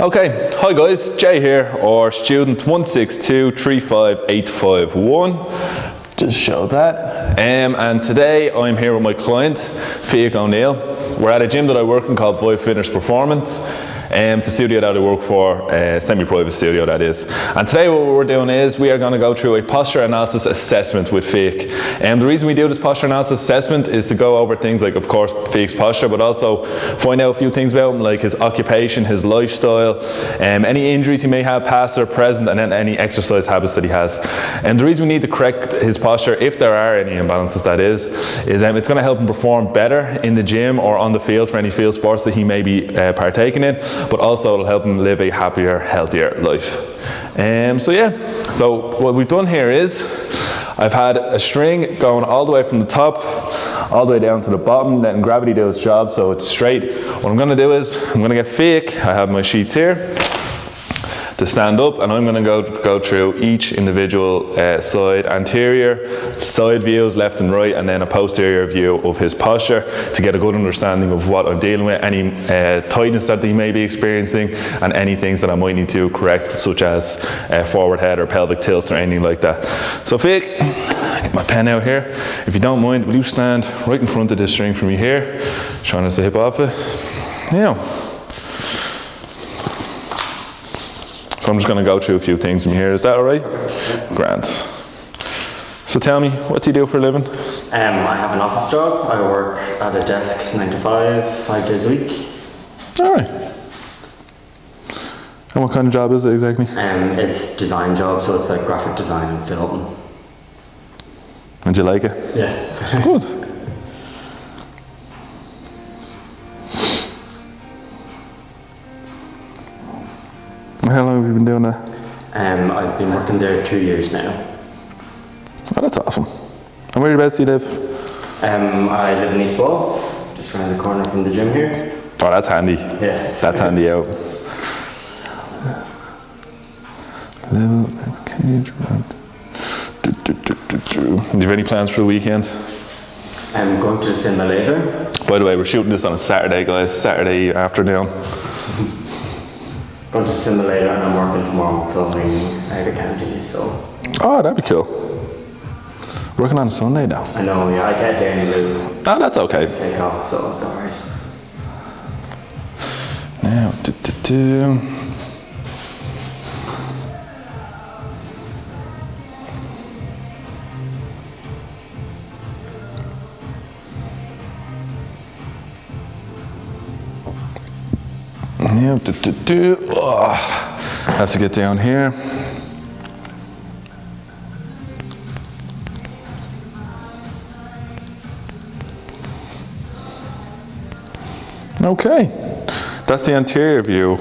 Okay, hi guys, Jay here, or student 162-35851. Just show that. And today I'm here with my client, Fiach O'Neill. We're at a gym that I work in called Vive Fitness Performance. It's a studio that I work for, a semi-private studio that is. And today what we're doing is we are going to go through a posture analysis assessment with Fiach. And the reason we do this posture analysis assessment is to go over things like, of course, Fiach's posture, but also find out a few things about him, like his occupation, his lifestyle, any injuries he may have past or present, and then any exercise habits that he has. And the reason we need to correct his posture, if there are any imbalances that is it's going to help him perform better in the gym or on the field for any field sports that he may be partaking in, but also it'll help him live a happier, healthier life. So what we've done here is I've had a string going all the way from the top all the way down to the bottom, letting gravity do its job so it's straight. What I'm going to do is I'm going to get Fiach, I have my sheets here, to stand up, and I'm going to go through each individual side, anterior, side views, left and right, and then a posterior view of his posture to get a good understanding of what I'm dealing with, any tightness that he may be experiencing, and any things that I might need to correct, such as forward head or pelvic tilts or anything like that. So Fiach, get my pen out here. If you don't mind, will you stand right in front of this string for me here, trying not to hip off it. Now, so I'm just going to go through a few things from here. Is that all right? Grand. So tell me, what do you do for a living? I have an office job. I work at a desk 9 to 5, 5 days a week. All right. And what kind of job is it exactly? It's design job, so it's like graphic design and film. And do you like it? Yeah. Good. How long have you been doing that? I've been working there 2 years now. Oh, that's awesome. And whereabouts do you live? I live in East Wall, just around the corner from the gym here. Oh, that's handy. Yeah. That's handy out. Level, cage, right. Do you have any plans for the weekend? I'm going to the cinema later. By the way, we're shooting this on a Saturday, guys. Saturday afternoon. Going to the cinema later, and I'm working tomorrow filming Ivy County, so. Oh, that'd be cool. Working on a Sunday now. I know, yeah, I get there in lieu. Oh, that's okay. Take off, so it's alright. Now, Oh, have to get down here. Okay, that's the anterior view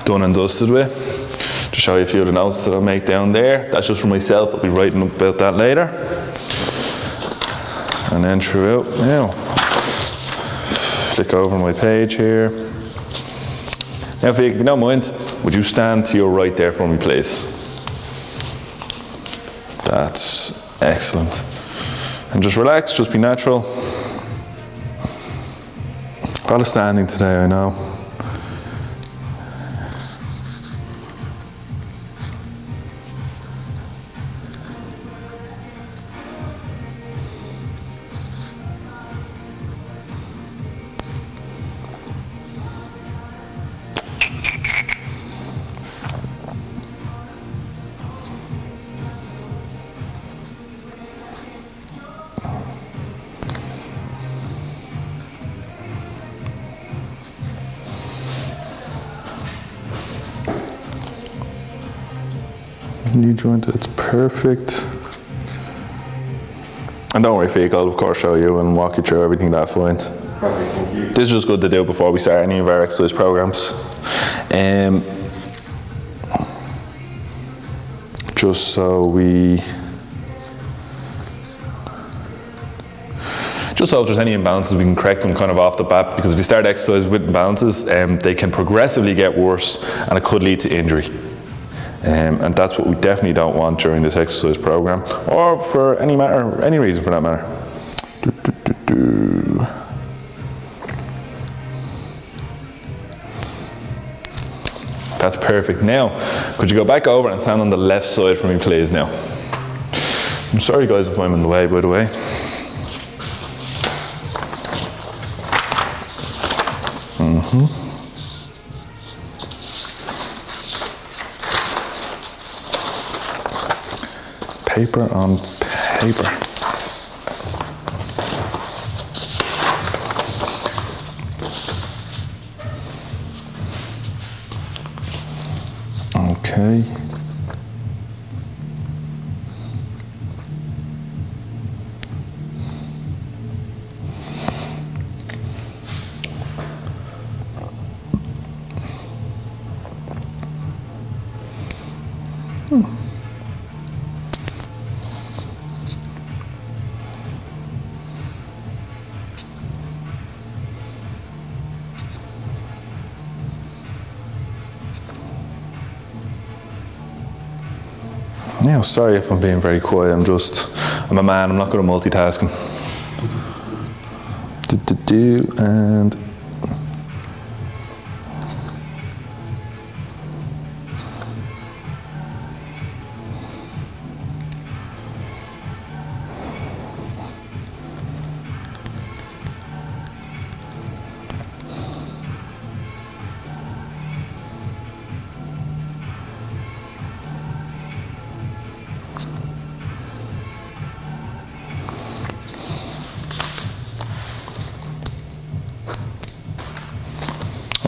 done and dusted with. To show you a few of the notes that I'll make down there. That's just for myself, I'll be writing about that later. And then throughout, now, flick over my page here. Now, Fiach, if you don't mind, would you stand to your right there for me, please? That's excellent. And just relax, just be natural. A lot of standing today, I know. Knee joint, it's perfect. And don't worry, Fiach, I'll of course show you and walk you through everything that I find. Perfect, thank you. This is just good to do before we start any of our exercise programs. Just so if there's any imbalances, we can correct them kind of off the bat, because if you start exercise with imbalances, they can progressively get worse and it could lead to injury. And that's what we definitely don't want during this exercise program, or for any reason for that matter. That's perfect. Now, could you go back over and stand on the left side for me, please, now? I'm sorry, guys, if I'm in the way, by the way. Paper on paper. Okay. Now, sorry if I'm being very quiet, I'm a man, I'm not good at multitasking. And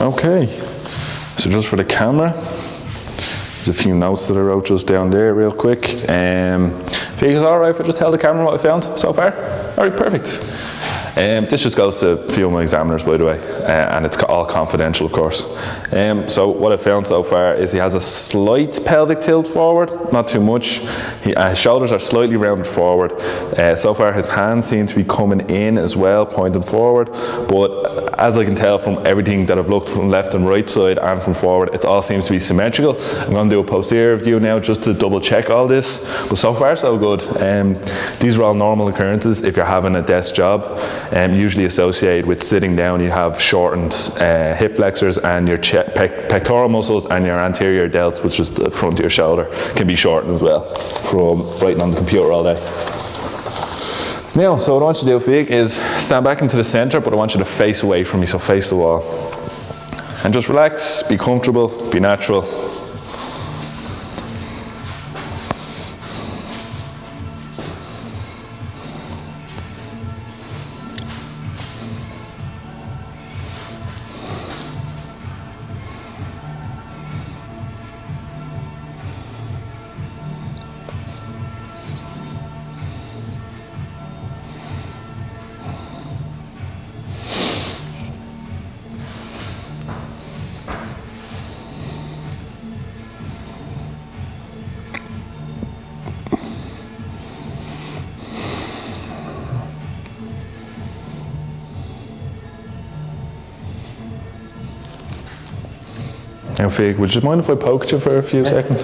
okay, so just for the camera, there's a few notes that I wrote just down there real quick. If it's all right if I just tell the camera what I found so far? All right, perfect. This just goes to a few of my examiners, by the way, and it's all confidential, of course. So what I found so far is he has a slight pelvic tilt forward, not too much. His shoulders are slightly rounded forward. So far his hands seem to be coming in as well, pointing forward, but as I can tell from everything that I've looked from left and right side and from forward, it all seems to be symmetrical. I'm going to do a posterior view now just to double check all this, but so far so good. These are all normal occurrences if you're having a desk job. Usually associated with sitting down, you have shortened hip flexors, and your pectoral muscles and your anterior delts, which is the front of your shoulder, can be shortened as well from writing on the computer all day. Now, so what I want you to do, Fiag, is stand back into the center, but I want you to face away from me, so face the wall. And just relax, be comfortable, be natural. Now, Fiag, would you mind if I poked you for a few seconds?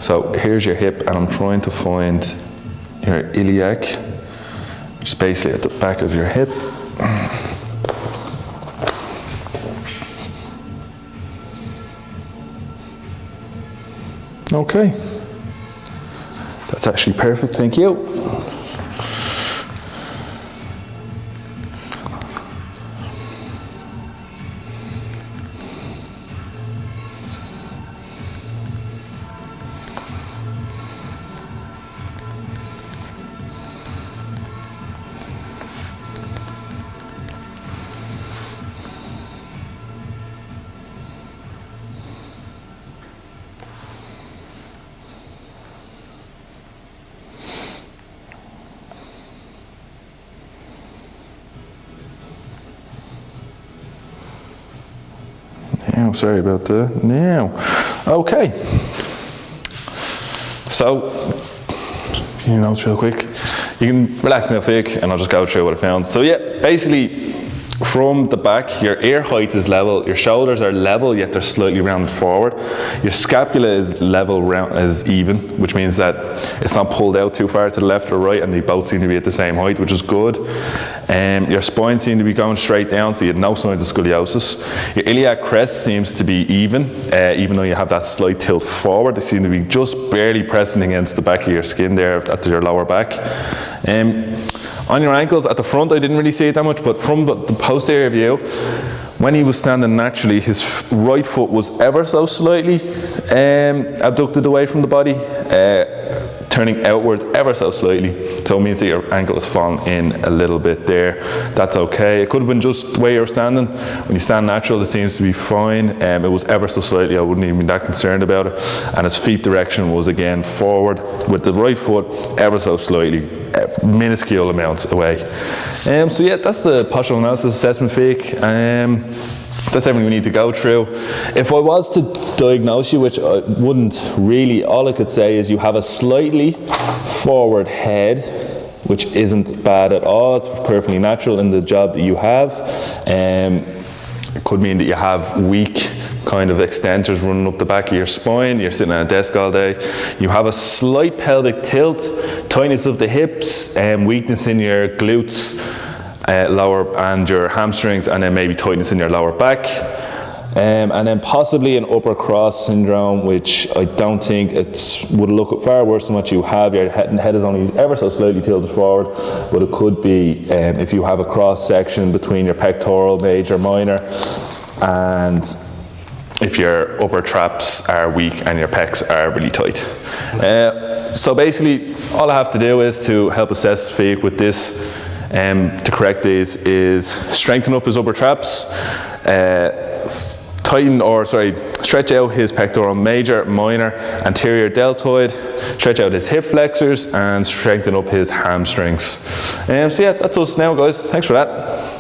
So here's your hip, and I'm trying to find your iliac, which is basically at the back of your hip. Okay, that's actually perfect, thank you. Now, sorry about that. Now, okay. So, you notes real quick. You can relax now, Fiag, and I'll just go through what I found. So yeah, basically, from the back, your ear height is level, your shoulders are level yet they're slightly rounded forward. Your scapula is level, is even, which means that it's not pulled out too far to the left or right, and they both seem to be at the same height, which is good. Your spine seems to be going straight down, so you have no signs of scoliosis. Your iliac crest seems to be even though you have that slight tilt forward. They seem to be just barely pressing against the back of your skin there at your lower back. On your ankles, at the front I didn't really see it that much, but from the posterior view, when he was standing naturally, his right foot was ever so slightly abducted away from the body, turning outward ever so slightly. So it means that your ankle has fallen in a little bit there. That's okay. It could have been just the way you're standing. When you stand natural, it seems to be fine. It was ever so slightly. I wouldn't even be that concerned about it. And his feet direction was again forward, with the right foot ever so slightly, minuscule amounts away. So yeah, that's the postural analysis assessment, Fiach. That's everything we need to go through. If I was to diagnose you, which I wouldn't really, all I could say is you have a slightly forward head, which isn't bad at all. It's perfectly natural in the job that you have. It could mean that you have weak kind of extensors running up the back of your spine. You're sitting at a desk all day. You have a slight pelvic tilt, tightness of the hips, weakness in your glutes, lower, and your hamstrings, and then maybe tightness in your lower back, and then possibly an upper cross syndrome, which I don't think would look far worse than what you have. Your head is only ever so slightly tilted forward, but it could be if you have a cross section between your pectoral major minor, and if your upper traps are weak and your pecs are really tight. So basically all I have to do is to help assess Fiach with this. To correct these is strengthen up his upper traps, stretch out his pectoral major, minor, anterior deltoid, stretch out his hip flexors, and strengthen up his hamstrings. So yeah, that's us now, guys. Thanks for that.